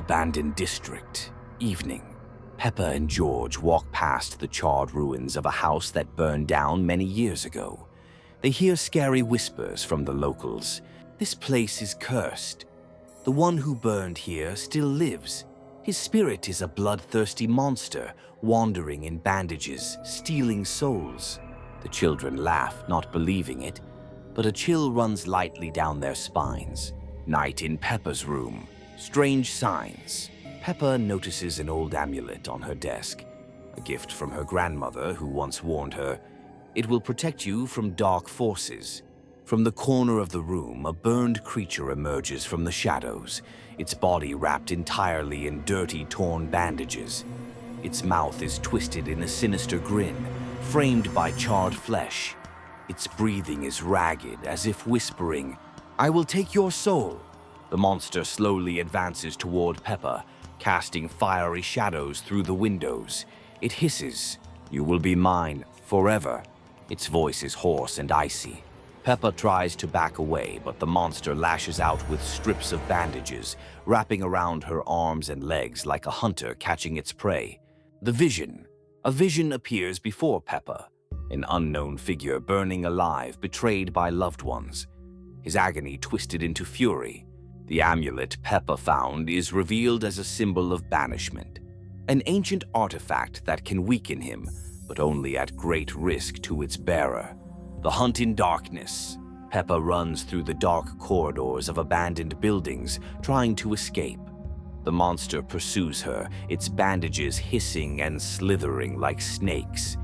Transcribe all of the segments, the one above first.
Abandoned district. Evening. Peppa and George walk past the charred ruins of a house that burned down many years ago. They hear scary whispers from the locals. This place is cursed. The one who burned here still lives. His spirit is a bloodthirsty monster, wandering in bandages, stealing souls. The children laugh, not believing it, but a chill runs lightly down their spines. Night in Peppa's room. Strange signs. Peppa notices an old amulet on her desk, a gift from her grandmother who once warned her, "It will protect you from dark forces." From the corner of the room, a burned creature emerges from the shadows, its body wrapped entirely in dirty, torn bandages. Its mouth is twisted in a sinister grin, framed by charred flesh. Its breathing is ragged, as if whispering, "I will take your soul." The monster slowly advances toward Peppa, casting fiery shadows through the windows. It hisses, "You will be mine forever." Its voice is hoarse and icy. Peppa tries to back away, but the monster lashes out with strips of bandages, wrapping around her arms and legs like a hunter catching its prey. A vision appears before Peppa, an unknown figure burning alive, betrayed by loved ones. His agony twisted into fury. The amulet Peppa found is revealed as a symbol of banishment, an ancient artifact that can weaken him, but only at great risk to its bearer. The hunt in darkness. Peppa runs through the dark corridors of abandoned buildings, trying to escape. The monster pursues her, its bandages hissing and slithering like snakes.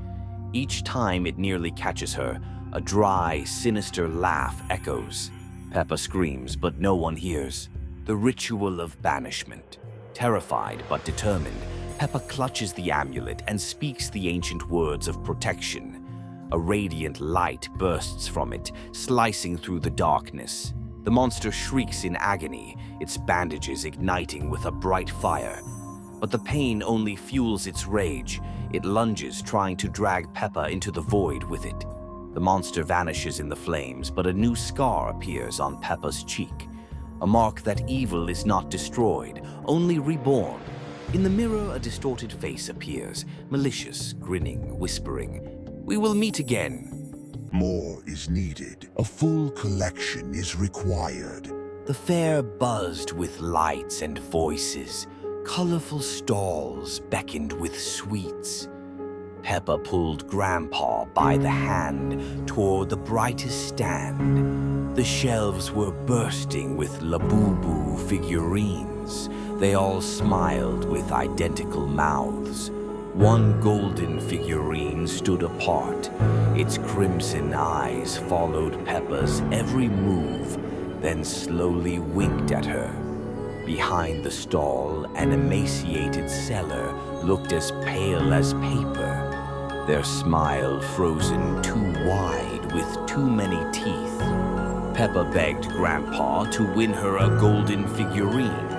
Each time it nearly catches her, a dry, sinister laugh echoes. Peppa screams, but no one hears. The ritual of banishment. Terrified but determined, Peppa clutches the amulet and speaks the ancient words of protection. A radiant light bursts from it, slicing through the darkness. The monster shrieks in agony, its bandages igniting with a bright fire. But the pain only fuels its rage. It lunges, trying to drag Peppa into the void with it. The monster vanishes in the flames, but a new scar appears on Peppa's cheek. A mark that evil is not destroyed, only reborn. In the mirror, a distorted face appears, malicious, grinning, whispering, "We will meet again." More is needed. A full collection is required. The fair buzzed with lights and voices. Colorful stalls beckoned with sweets. Peppa pulled Grandpa by the hand toward the brightest stand. The shelves were bursting with Labubu figurines. They all smiled with identical mouths. One golden figurine stood apart. Its crimson eyes followed Peppa's every move, then slowly winked at her. Behind the stall, an emaciated seller looked as pale as paper, their smile frozen too wide with too many teeth. Peppa begged Grandpa to win her a golden figurine.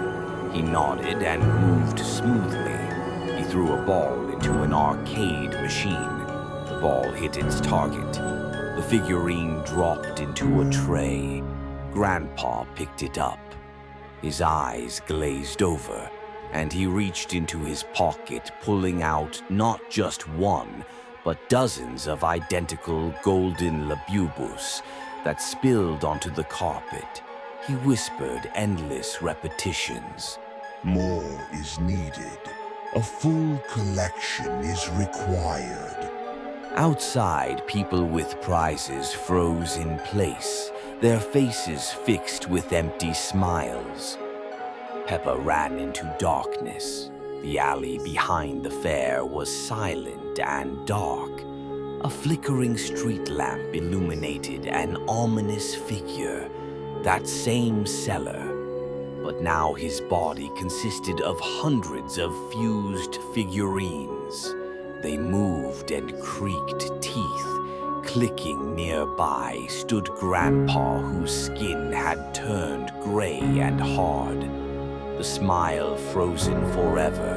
He nodded and moved smoothly. He threw a ball into an arcade machine. The ball hit its target. The figurine dropped into a tray. Grandpa picked it up. His eyes glazed over, and he reached into his pocket, pulling out not just one, but dozens of identical golden labubus that spilled onto the carpet. He whispered endless repetitions. More is needed. A full collection is required. Outside, people with prizes froze in place, their faces fixed with empty smiles. Peppa ran into darkness. The alley behind the fair was silent and dark. A flickering street lamp illuminated an ominous figure, that same seller. But now his body consisted of hundreds of fused figurines. They moved and creaked teeth. Clicking nearby stood Grandpa, whose skin had turned gray and hard, the smile frozen forever.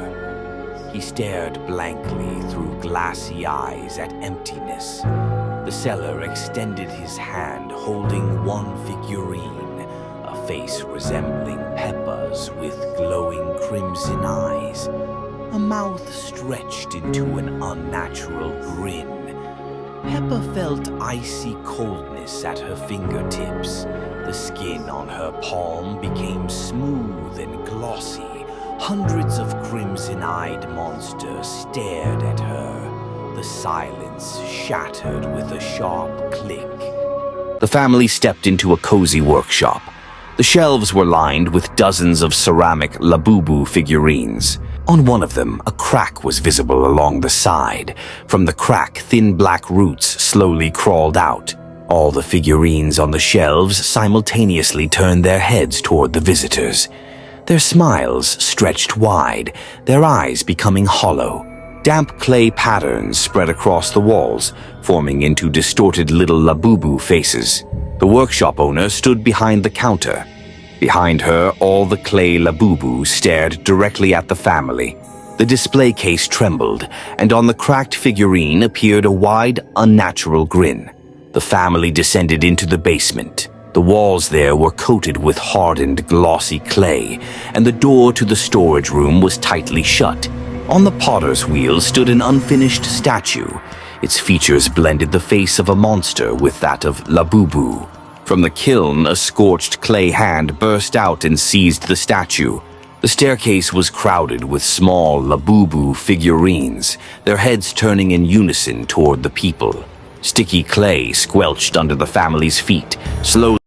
He stared blankly through glassy eyes at emptiness. The seller extended his hand, holding one figurine, a face resembling Peppa's with glowing crimson eyes, a mouth stretched into an unnatural grin. Peppa felt icy coldness at her fingertips. The skin on her palm became smooth and glossy. Hundreds of crimson-eyed monsters stared at her. The silence shattered with a sharp click. The family stepped into a cozy workshop. The shelves were lined with dozens of ceramic Labubu figurines. On one of them, a crack was visible along the side. From the crack, thin black roots slowly crawled out. All the figurines on the shelves simultaneously turned their heads toward the visitors. Their smiles stretched wide, their eyes becoming hollow. Damp clay patterns spread across the walls, forming into distorted little Labubu faces. The workshop owner stood behind the counter. Behind her, all the clay Labubu stared directly at the family. The display case trembled, and on the cracked figurine appeared a wide, unnatural grin. The family descended into the basement. The walls there were coated with hardened, glossy clay, and the door to the storage room was tightly shut. On the potter's wheel stood an unfinished statue. Its features blended the face of a monster with that of Labubu. From the kiln, a scorched clay hand burst out and seized the statue. The staircase was crowded with small Labubu figurines, their heads turning in unison toward the people. Sticky clay squelched under the family's feet, slowly.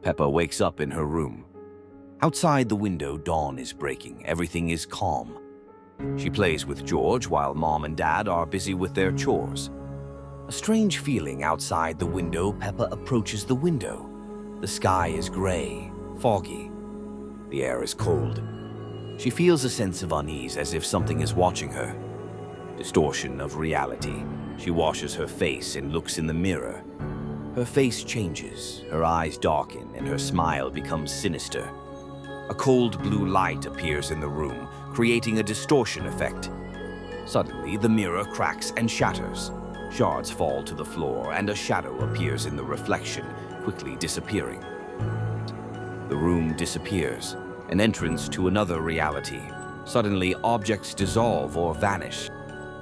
Peppa wakes up in her room. Outside the window, dawn is breaking. Everything is calm. She plays with George while Mom and Dad are busy with their chores. A strange feeling outside the window. Peppa approaches the window. The sky is gray, foggy. The air is cold. She feels a sense of unease, as if something is watching her. Distortion of reality. She washes her face and looks in the mirror. Her face changes, her eyes darken, and her smile becomes sinister. A cold blue light appears in the room, creating a distortion effect. Suddenly, the mirror cracks and shatters. Shards fall to the floor, and a shadow appears in the reflection, quickly disappearing. The room disappears, an entrance to another reality. Suddenly, objects dissolve or vanish.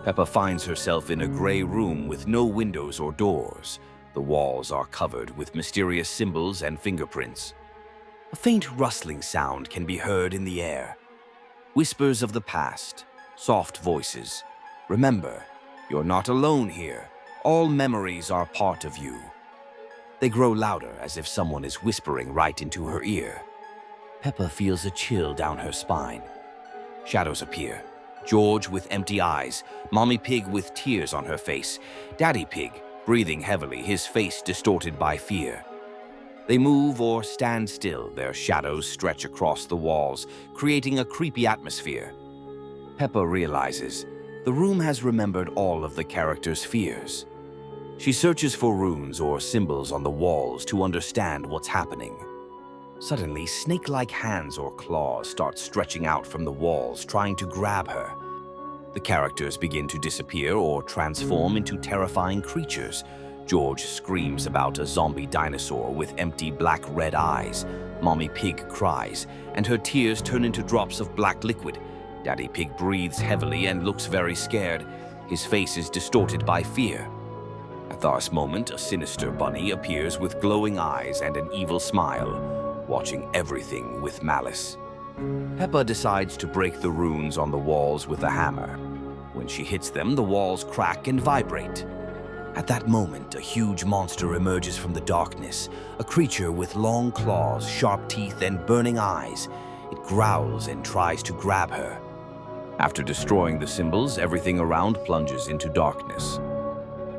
Peppa finds herself in a gray room with no windows or doors. The walls are covered with mysterious symbols and fingerprints. A faint rustling sound can be heard in the air. Whispers of the past, soft voices. Remember, you're not alone here. All memories are part of you. They grow louder, as if someone is whispering right into her ear. Peppa feels a chill down her spine. Shadows appear. George with empty eyes, Mommy Pig with tears on her face, Daddy Pig breathing heavily, his face distorted by fear. They move or stand still, their shadows stretch across the walls, creating a creepy atmosphere. Peppa realizes the room has remembered all of the characters' fears. She searches for runes or symbols on the walls to understand what's happening. Suddenly, snake-like hands or claws start stretching out from the walls, trying to grab her. The characters begin to disappear or transform into terrifying creatures. George screams about a zombie dinosaur with empty black-red eyes. Mommy Pig cries, and her tears turn into drops of black liquid. Daddy Pig breathes heavily and looks very scared. His face is distorted by fear. At this moment, a sinister bunny appears with glowing eyes and an evil smile, watching everything with malice. Peppa decides to break the runes on the walls with a hammer. When she hits them, the walls crack and vibrate. At that moment, a huge monster emerges from the darkness, a creature with long claws, sharp teeth, and burning eyes. It growls and tries to grab her. After destroying the symbols, everything around plunges into darkness.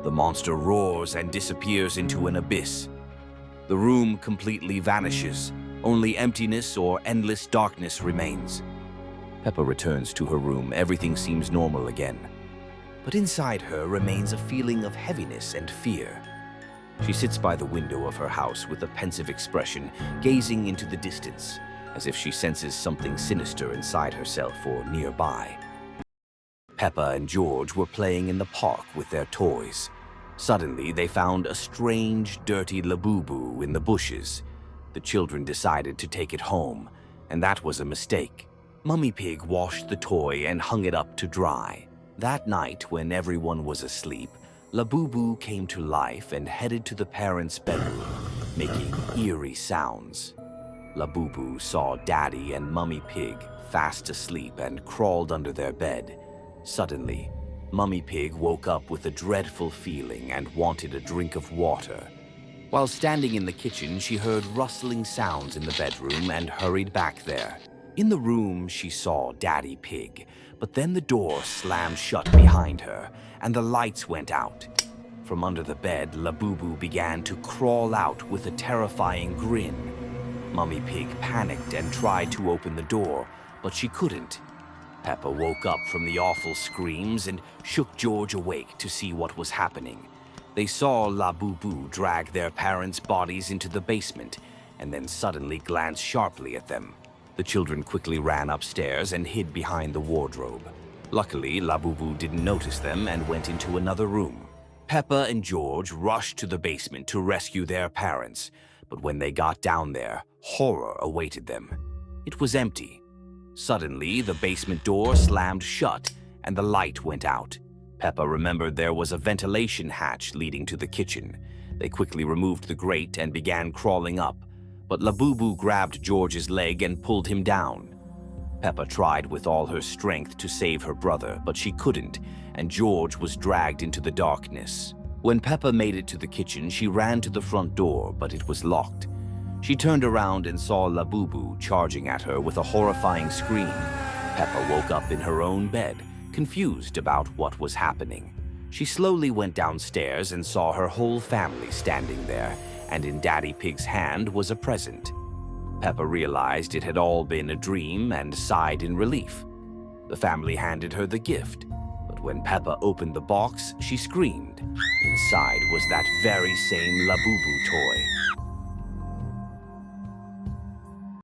The monster roars and disappears into an abyss. The room completely vanishes. Only emptiness or endless darkness remains. Peppa returns to her room. Everything seems normal again. But inside her remains a feeling of heaviness and fear. She sits by the window of her house with a pensive expression, gazing into the distance, as if she senses something sinister inside herself or nearby. Peppa and George were playing in the park with their toys. Suddenly, they found a strange, dirty Labubu in the bushes. The children decided to take it home, and that was a mistake. Mummy Pig washed the toy and hung it up to dry. That night, when everyone was asleep, Labubu came to life and headed to the parents' bedroom, making eerie sounds. Labubu saw Daddy and Mummy Pig fast asleep and crawled under their bed. Suddenly, Mummy Pig woke up with a dreadful feeling and wanted a drink of water. While standing in the kitchen, she heard rustling sounds in the bedroom and hurried back there. In the room, she saw Daddy Pig, but then the door slammed shut behind her, and the lights went out. From under the bed, Labubu began to crawl out with a terrifying grin. Mummy Pig panicked and tried to open the door, but she couldn't. Peppa woke up from the awful screams and shook George awake to see what was happening. They saw Labubu drag their parents' bodies into the basement, and then suddenly glance sharply at them. The children quickly ran upstairs and hid behind the wardrobe. Luckily, Labubu didn't notice them and went into another room. Peppa and George rushed to the basement to rescue their parents, but when they got down there, horror awaited them. It was empty. Suddenly, the basement door slammed shut and the light went out. Peppa remembered there was a ventilation hatch leading to the kitchen. They quickly removed the grate and began crawling up, but Labubu grabbed George's leg and pulled him down. Peppa tried with all her strength to save her brother, but she couldn't, and George was dragged into the darkness. When Peppa made it to the kitchen, she ran to the front door, but it was locked. She turned around and saw Labubu charging at her with a horrifying scream. Peppa woke up in her own bed, confused about what was happening. She slowly went downstairs and saw her whole family standing there, and in Daddy Pig's hand was a present. Peppa realized it had all been a dream and sighed in relief. The family handed her the gift, but when Peppa opened the box, she screamed. Inside was that very same Labubu toy.